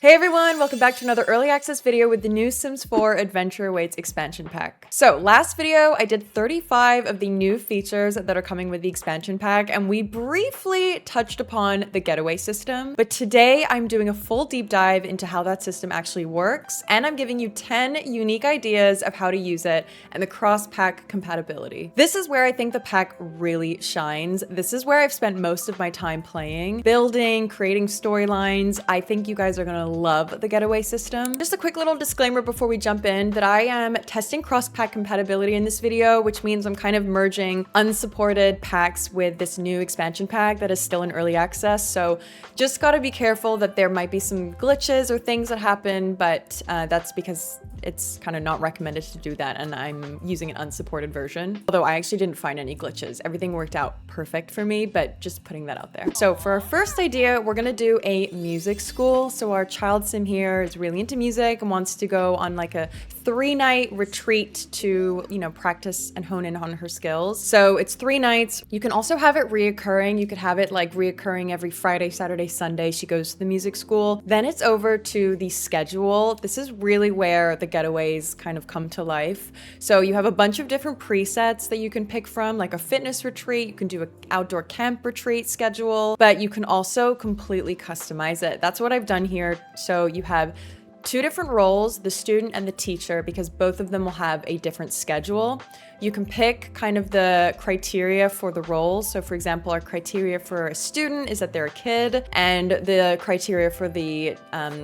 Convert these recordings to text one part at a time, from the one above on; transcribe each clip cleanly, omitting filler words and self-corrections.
Hey everyone, welcome back to another early access video with the new Sims 4 Adventure Awaits expansion pack. So last video, I did 35 of the new features that are coming with the expansion pack, and we briefly touched upon the getaway system. But today I'm doing a full deep dive into how that system actually works, and I'm giving you 10 unique ideas of how to use it and the cross-pack compatibility. This is where I think the pack really shines. This is where I've spent most of my time playing, building, creating storylines. I think you guys are gonna love the getaway system. Just a quick little disclaimer before we jump in that I am testing cross-pack compatibility in this video, which means I'm kind of merging unsupported packs with this new expansion pack that is still in early access. So just gotta be careful that there might be some glitches or things that happen, but that's because it's kind of not recommended to do that, and I'm using an unsupported version. Although I actually didn't find any glitches. Everything worked out perfect for me, but just putting that out there. So for our first idea, we're gonna do a music school. So our child sim here is really into music and wants to go on like a 3-night retreat to, practice and hone in on her skills. So it's 3 nights. You can also have it reoccurring. You could have it like reoccurring every Friday, Saturday, Sunday. She goes to the music school. Then it's over to the schedule. This is really where the getaways kind of come to life. So you have a bunch of different presets that you can pick from, like a fitness retreat. You can do an outdoor camp retreat schedule, but you can also completely customize it. That's what I've done here. So you have 2 different roles, the student and the teacher, because both of them will have a different schedule. You can pick kind of the criteria for the roles. So for example, our criteria for a student is that they're a kid, and the criteria for the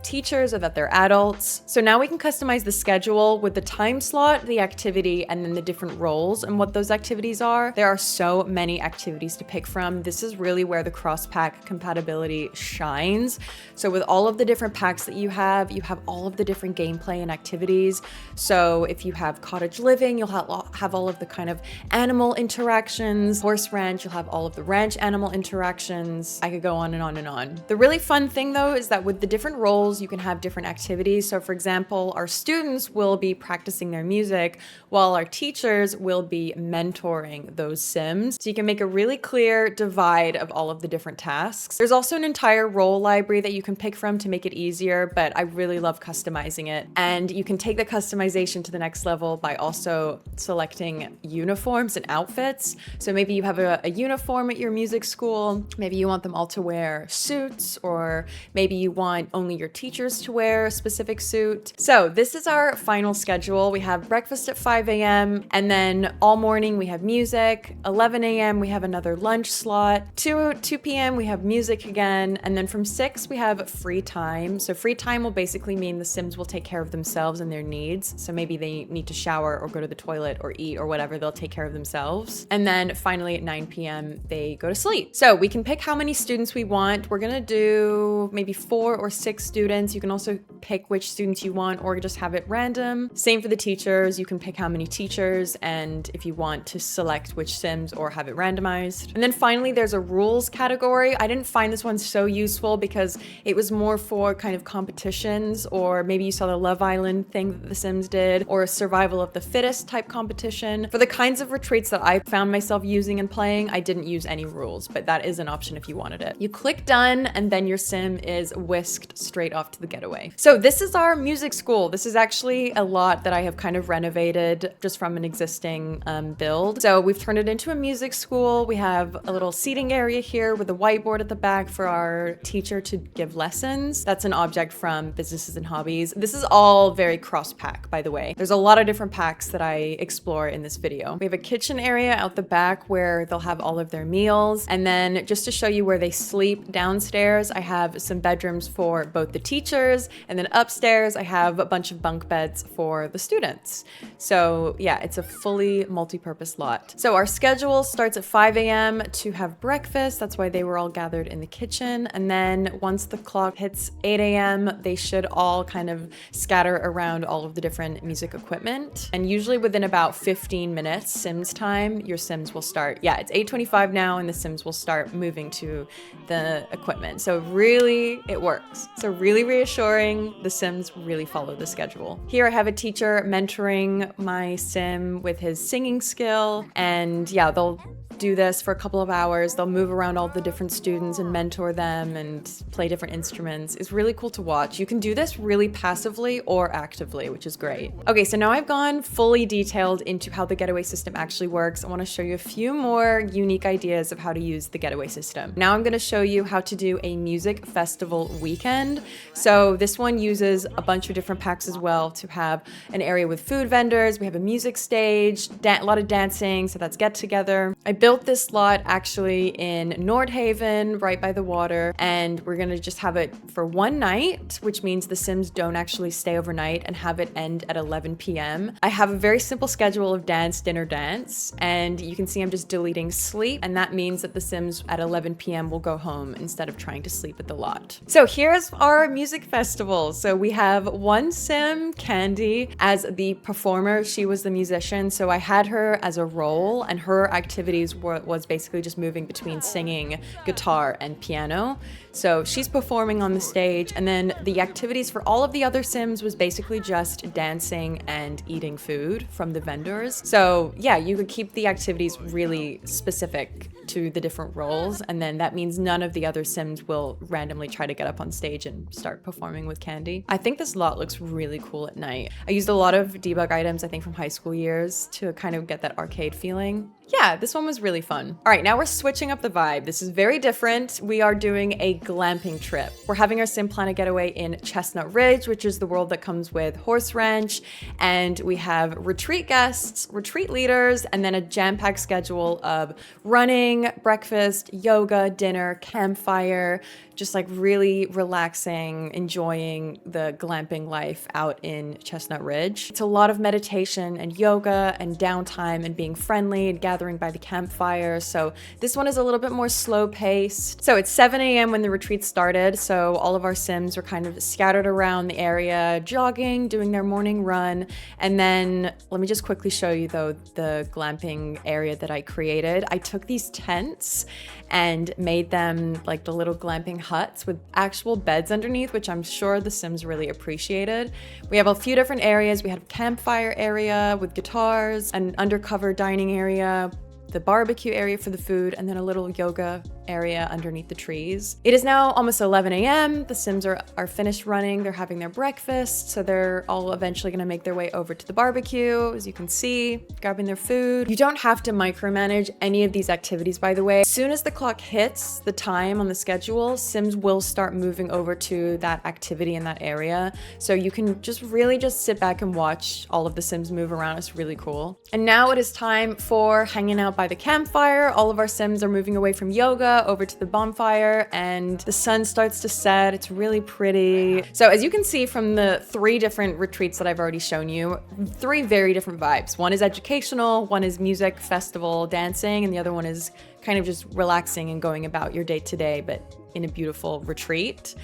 teachers are that they're adults. So now we can customize the schedule with the time slot, the activity, and then the different roles and what those activities are. There are so many activities to pick from. This is really where the cross-pack compatibility shines. So with all of the different packs that you have all of the different gameplay and activities. So if you have cottage living, you'll have all of the kind of animal interactions. Horse ranch, you'll have all of the ranch animal interactions. I could go on and on and on. The really fun thing though is that with the different roles, you can have different activities. So for example, our students will be practicing their music while our teachers will be mentoring those Sims. So you can make a really clear divide of all of the different tasks. There's also an entire role library that you can pick from to make it easier, but I really love customizing it. And you can take the customization to the next level by also selecting uniforms and outfits. So maybe you have a uniform at your music school. Maybe you want them all to wear suits, or maybe you want only your teachers to wear a specific suit. So this is our final schedule. We have breakfast at 5 a.m. and then all morning we have music. 11 a.m. we have another lunch slot. 2 p.m. we have music again. And then from 6 we have free time. So free time will basically mean the Sims will take care of themselves and their needs. So maybe they need to shower or go to the toilet or eat or whatever, they'll take care of themselves. And then finally at 9 p.m. they go to sleep. So we can pick how many students we want. We're gonna do maybe 4 or 6 students. You can also pick which students you want or just have it random. Same for the teachers. You can pick how many teachers and if you want to select which Sims or have it randomized. And then finally there's a rules category. I didn't find this one so useful because it was more for kind of competitions, or maybe you saw the Love Island thing that the Sims did, or a survival of the fittest type competition. For the kinds of retreats that I found myself using and playing, I didn't use any rules, but that is an option if you wanted it. You click done and then your Sim is whisked straight off to the getaway. So this is our music school. This is actually a lot that I have kind of renovated just from an existing build. So we've turned it into a music school. We have a little seating area here with a whiteboard at the back for our teacher to give lessons. That's an object from Businesses and Hobbies. This is all very cross-pack, by the way. There's a lot of different packs that I explore in this video. We have a kitchen area out the back where they'll have all of their meals. And then just to show you where they sleep, downstairs, I have some bedrooms for both the teachers, and then upstairs, I have a bunch of bunk beds for the students. So yeah, it's a fully multi-purpose lot. So our schedule starts at 5 a.m. to have breakfast. That's why they were all gathered in the kitchen. And then once the clock hits 8 a.m., they should all all kind of scatter around all of the different music equipment. And usually within about 15 minutes Sims time, your Sims will start. Yeah, it's 8:25 now and the Sims will start moving to the equipment. So really, it works. So really reassuring. The Sims really follow the schedule. Here I have a teacher mentoring my Sim with his singing skill. And yeah, they'll do this for a couple of hours. They'll move around all the different students and mentor them and play different instruments. It's really cool to watch. You can do this really passively or actively, which is great. Okay, so now I've gone fully detailed into how the Getaway system actually works. I want to show you a few more unique ideas of how to use the Getaway system. Now I'm going to show you how to do a music festival weekend. So this one uses a bunch of different packs as well to have an area with food vendors. We have a music stage, a lot of dancing, so that's get together. I built this lot actually in Nordhaven, right by the water, and we're gonna just have it for one night, which means the Sims don't actually stay overnight, and have it end at 11 p.m. I have a very simple schedule of dance, dinner, dance, and you can see I'm just deleting sleep, and that means that the Sims at 11 p.m. will go home instead of trying to sleep at the lot. So here's our music festival. So we have one Sim, Candy, as the performer. She was the musician, so I had her as a role, and her activities was basically just moving between singing, guitar, and piano. So she's performing on the stage, and then the activities for all of the other Sims was basically just dancing and eating food from the vendors. So yeah, you could keep the activities really specific to the different roles, and then that means none of the other Sims will randomly try to get up on stage and start performing with Candy. I think this lot looks really cool at night. I used a lot of debug items, I think from high school years, to kind of get that arcade feeling. Yeah, this one was really fun. All right, now we're switching up the vibe. This is very different. We are doing a glamping trip. We're having our Sim Planet Getaway in Chestnut Ridge, which is the world that comes with horse ranch, and we have retreat guests, retreat leaders, and then a jam-packed schedule of running, breakfast, yoga, dinner, campfire, just like really relaxing, enjoying the glamping life out in Chestnut Ridge. It's a lot of meditation and yoga and downtime and being friendly and gathering by the campfire. So this one is a little bit more slow paced. So it's 7 a.m. when the retreat started. So all of our Sims were kind of scattered around the area, jogging, doing their morning run. And then let me just quickly show you though the glamping area that I created. I took these tents and made them like the little glamping huts with actual beds underneath, which I'm sure the Sims really appreciated. We have a few different areas. We had a campfire area with guitars, an undercover dining area, the barbecue area for the food, and then a little yoga area underneath the trees. It is now almost 11 a.m. The Sims are finished running. They're having their breakfast, so they're all eventually gonna make their way over to the barbecue, as you can see, grabbing their food. You don't have to micromanage any of these activities, by the way. As soon as the clock hits the time on the schedule, Sims will start moving over to that activity in that area. So you can just really just sit back and watch all of the Sims move around. It's really cool. And now it is time for hanging out by the campfire. All of our Sims are moving away from yoga over to the bonfire, and the sun starts to set. It's really pretty. So as you can see from the 3 different retreats that I've already shown you, 3 very different vibes. One is educational, one is music, festival, dancing, and the other one is kind of just relaxing and going about your day to day, but in a beautiful retreat.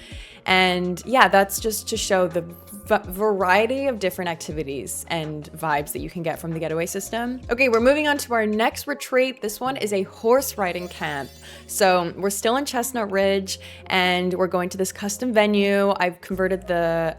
And yeah, that's just to show the variety of different activities and vibes that you can get from the Getaway system. Okay, we're moving on to our next retreat. This one is a horse riding camp. So we're still in Chestnut Ridge and we're going to this custom venue. I've converted the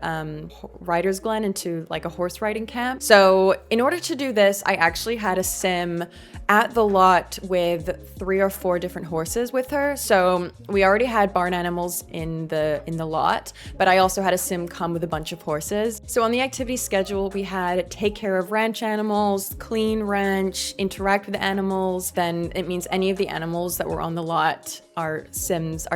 Riders Glen into like a horse riding camp. So in order to do this, I actually had a Sim at the lot with 3 or 4 different horses with her. So we already had barn animals in the lot, but I also had a Sim come with a bunch of horses. So on the activity schedule, we had take care of ranch animals, clean ranch, interact with animals. Then it means any of the animals that were on the lot, our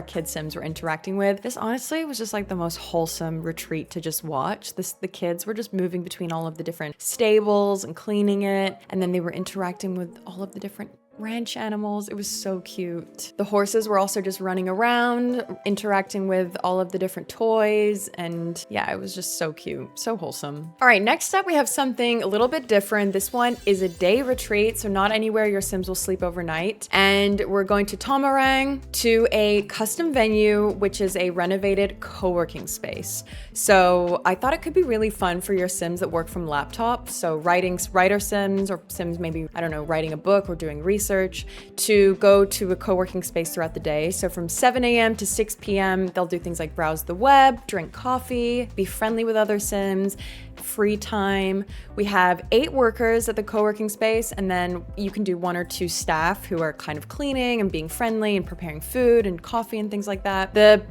kid Sims were interacting with. This honestly was just like the most wholesome retreat to just watch. The kids were just moving between all of the different stables and cleaning it. And then they were interacting with all of the different ranch animals. It was so cute. The horses were also just running around, interacting with all of the different toys. And yeah, it was just so cute, so wholesome. All right, next up we have something a little bit different. This one is a day retreat, so not anywhere your Sims will sleep overnight. And we're going to Tomarang to a custom venue, which is a renovated co-working space. So I thought it could be really fun for your Sims that work from laptops. So writer Sims or Sims maybe, I don't know, writing a book or doing research, to go to a co-working space throughout the day. So from 7 a.m. to 6 p.m., they'll do things like browse the web, drink coffee, be friendly with other Sims, free time. We have 8 workers at the co-working space, and then you can do 1 or 2 staff who are kind of cleaning and being friendly and preparing food and coffee and things like that. The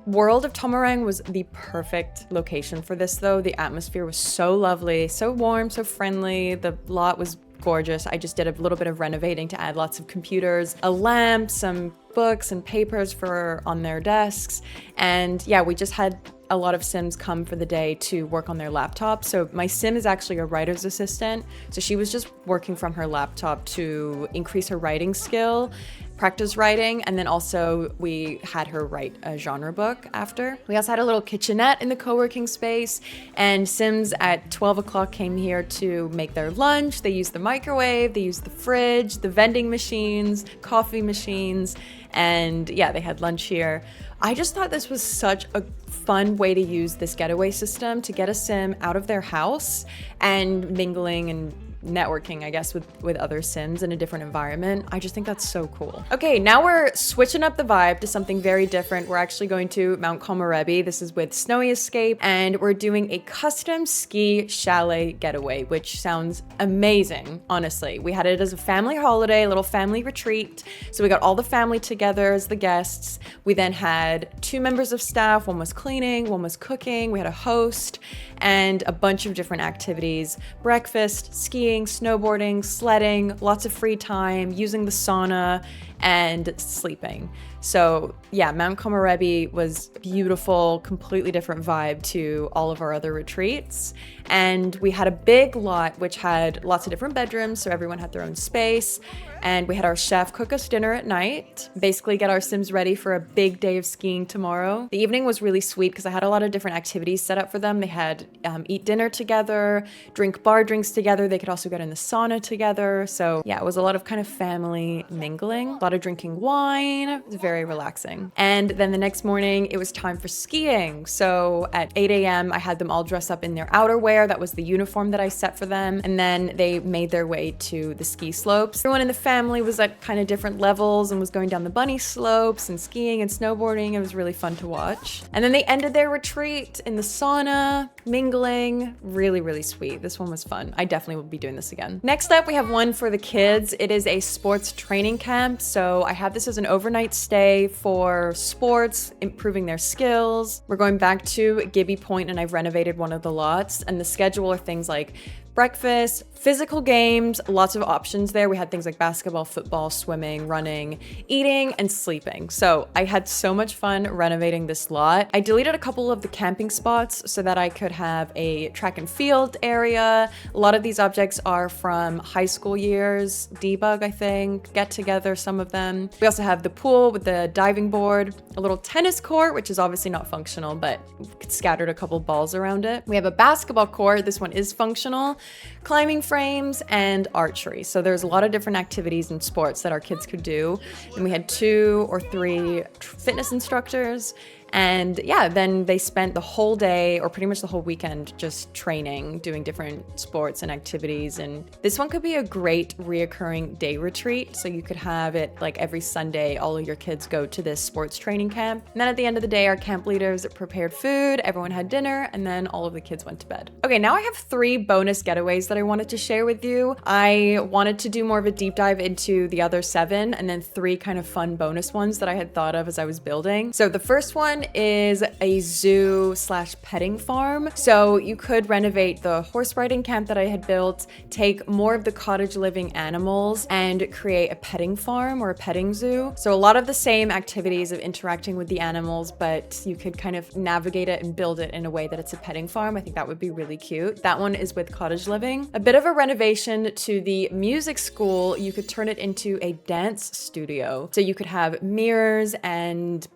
World of Tomarang was the perfect location for this though. The atmosphere was so lovely, so warm, so friendly. The lot was gorgeous. I just did a little bit of renovating to add lots of computers, a lamp, some books and papers for on their desks. And yeah, we just had a lot of Sims come for the day to work on their laptop. So my Sim is actually a writer's assistant. So she was just working from her laptop to increase her writing skill, practice writing, and then also we had her write a genre book after. We also had a little kitchenette in the co-working space, and Sims at 12 o'clock came here to make their lunch. They used the microwave, they used the fridge, the vending machines, coffee machines, and yeah, they had lunch here. I just thought this was such a fun way to use this getaway system to get a Sim out of their house and mingling and networking, I guess, with other Sims in a different environment. I just think that's so cool. Okay, now we're switching up the vibe to something very different. We're actually going to Mount Komorebi. This is with Snowy Escape, and we're doing a custom ski chalet getaway, which sounds amazing, honestly. We had it as a family holiday, a little family retreat. So we got all the family together as the guests. We then had 2 members of staff. One was cleaning, one was cooking. We had a host and a bunch of different activities: breakfast, skiing, snowboarding, sledding, lots of free time, using the sauna, and sleeping. So yeah, Mount Komorebi was beautiful, completely different vibe to all of our other retreats. And we had a big lot which had lots of different bedrooms, so everyone had their own space. And we had our chef cook us dinner at night, basically get our Sims ready for a big day of skiing tomorrow. The evening was really sweet because I had a lot of different activities set up for them. They had eat dinner together, drink bar drinks together. They could also get in the sauna together. So yeah, it was a lot of kind of family mingling, a lot of drinking wine. It was very relaxing. And then the next morning it was time for skiing. So at 8 a.m. I had them all dress up in their outerwear. That was the uniform that I set for them. And then they made their way to the ski slopes. Everyone in the family was at kind of different levels and was going down the bunny slopes and skiing and snowboarding. It was really fun to watch. And then they ended their retreat in the sauna, mingling. Really, really sweet. This one was fun. I definitely will be doing this again. Next up, we have one for the kids. It is a sports training camp. So I have this as an overnight stay for sports, improving their skills. We're going back to Gibby Point, and I've renovated one of the lots, and the schedule are things like breakfast, physical games, lots of options there. We had things like basketball, football, swimming, running, eating, and sleeping. So I had so much fun renovating this lot. I deleted a couple of the camping spots so that I could have a track and field area. A lot of these objects are from high school years, debug, I think, get together, some of them. We also have the pool with the diving board, a little tennis court, which is obviously not functional, but scattered a couple balls around it. We have a basketball court. This one is functional. Climbing frames, and archery. So there's a lot of different activities and sports that our kids could do. And we had 2 or 3 fitness instructors. And yeah, then they spent the whole day or pretty much the whole weekend just training, doing different sports and activities. And this one could be a great reoccurring day retreat. So you could have it like every Sunday, all of your kids go to this sports training camp. And then at the end of the day, our camp leaders prepared food, everyone had dinner, and then all of the kids went to bed. Okay, now I have 3 bonus getaways that I wanted to share with you. I wanted to do more of a deep dive into the other 7, and then 3 kind of fun bonus ones that I had thought of as I was building. So the first one one is a zoo slash petting farm. So you could renovate the horse riding camp that I had built, take more of the cottage living animals and create a petting farm or a petting zoo. So a lot of the same activities of interacting with the animals, but you could kind of navigate it and build it in a way that it's a petting farm. I think that would be really cute. That one is with cottage living. A bit of a renovation to the music school, you could turn it into a dance studio. So you could have mirrors and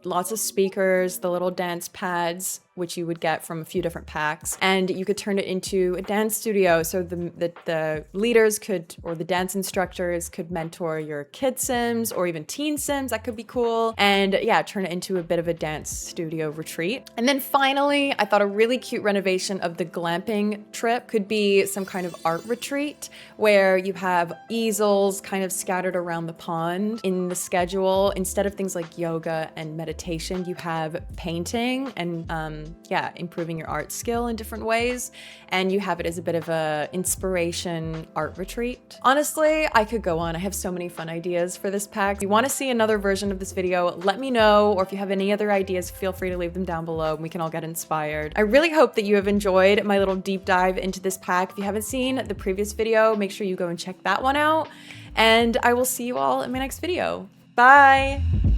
lots of speakers, the little dance pads, which you would get from a few different packs, and you could turn it into a dance studio. So the leaders could, or the dance instructors could mentor your kid sims or even teen sims. That could be cool. And yeah, turn it into a bit of a dance studio retreat. And then finally, I thought a really cute renovation of the glamping trip could be some kind of art retreat where you have easels kind of scattered around the pond in the schedule. Instead of things like yoga and meditation, you have painting and improving your art skill in different ways, and you have it as a bit of a inspiration art retreat. Honestly, I could go on. I have so many fun ideas for this pack. If you want to see another version of this video, let me know, or if you have any other ideas, feel free to leave them down below and we can all get inspired. I really hope that you have enjoyed my little deep dive into this pack. If you haven't seen the previous video, make sure you go and check that one out, and I will see you all in my next video. Bye!